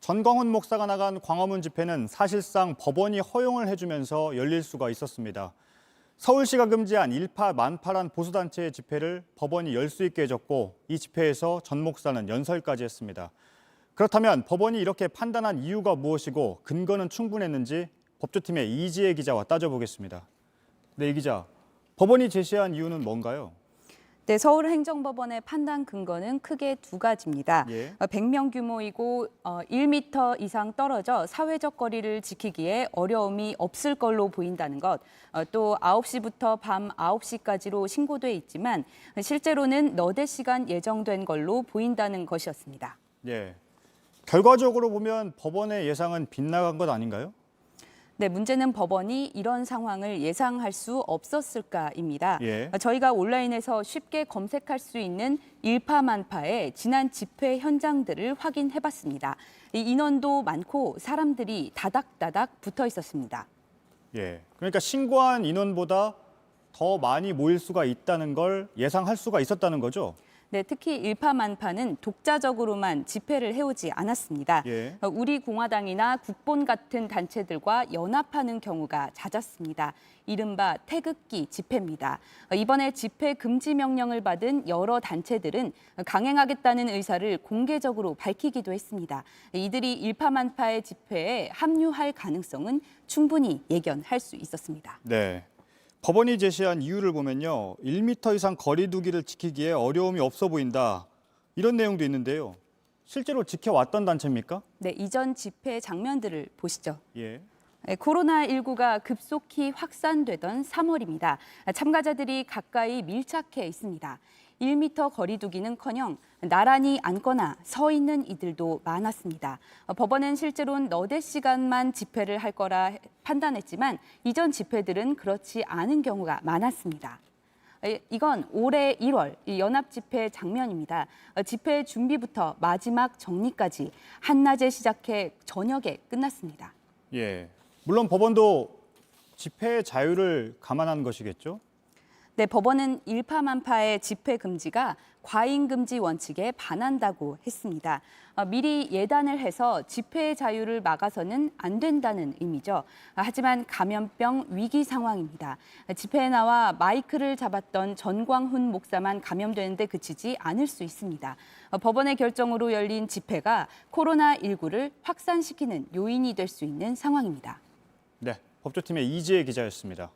전광훈 목사가 나간 광화문 집회는 사실상 법원이 허용을 해주면서 열릴 수가 있었습니다. 서울시가 금지한 일파 만파란 보수단체의 집회를 법원이 열 수 있게 해줬고 이 집회에서 전 목사는 연설까지 했습니다. 그렇다면 법원이 이렇게 판단한 이유가 무엇이고 근거는 충분했는지 법조팀의 이지혜 기자와 따져보겠습니다. 네, 이 기자, 법원이 제시한 이유는 뭔가요? 네, 서울행정법원의 판단 근거는 크게 두 가지입니다. 100명 규모이고 1m 이상 떨어져 사회적 거리를 지키기에 어려움이 없을 걸로 보인다는 것, 또 9시부터 밤 9시까지로 신고돼 있지만 실제로는 너댓 시간 예정된 걸로 보인다는 것이었습니다. 예. 결과적으로 보면 법원의 예상은 빗나간 것 아닌가요? 네, 문제는 법원이 이런 상황을 예상할 수 없었을까입니다. 예. 저희가 온라인에서 쉽게 검색할 수 있는 일파만파의 지난 집회 현장들을 확인해봤습니다. 이 인원도 많고 사람들이 다닥다닥 붙어 있었습니다. 예. 그러니까 신고한 인원보다 더 많이 모일 수가 있다는 걸 예상할 수가 있었다는 거죠? 네, 특히 일파만파는 독자적으로만 집회를 해오지 않았습니다. 예. 우리공화당이나 국본 같은 단체들과 연합하는 경우가 잦았습니다. 이른바 태극기 집회입니다. 이번에 집회 금지 명령을 받은 여러 단체들은 강행하겠다는 의사를 공개적으로 밝히기도 했습니다. 이들이 일파만파의 집회에 합류할 가능성은 충분히 예견할 수 있었습니다. 네. 법원이 제시한 이유를 보면요. 1m 이상 거리 두기를 지키기에 어려움이 없어 보인다. 이런 내용도 있는데요. 실제로 지켜왔던 단체입니까? 네, 이전 집회 장면들을 보시죠. 예. 코로나19가 급속히 확산되던 3월입니다. 참가자들이 가까이 밀착해 있습니다. 1m 거리 두기는커녕 나란히 앉거나 서 있는 이들도 많았습니다. 법원은 실제로는 너댓 시간만 집회를 할 거라 판단했지만 이전 집회들은 그렇지 않은 경우가 많았습니다. 이건 올해 1월 연합 집회 장면입니다. 집회 준비부터 마지막 정리까지 한낮에 시작해 저녁에 끝났습니다. 예. 물론 법원도 집회의 자유를 감안한 것이겠죠? 네, 법원은 일파만파의 집회 금지가 과잉 금지 원칙에 반한다고 했습니다. 미리 예단을 해서 집회의 자유를 막아서는 안 된다는 의미죠. 하지만 감염병 위기 상황입니다. 집회에 나와 마이크를 잡았던 전광훈 목사만 감염되는데 그치지 않을 수 있습니다. 법원의 결정으로 열린 집회가 코로나19를 확산시키는 요인이 될 수 있는 상황입니다. 네, 법조팀의 이지혜 기자였습니다.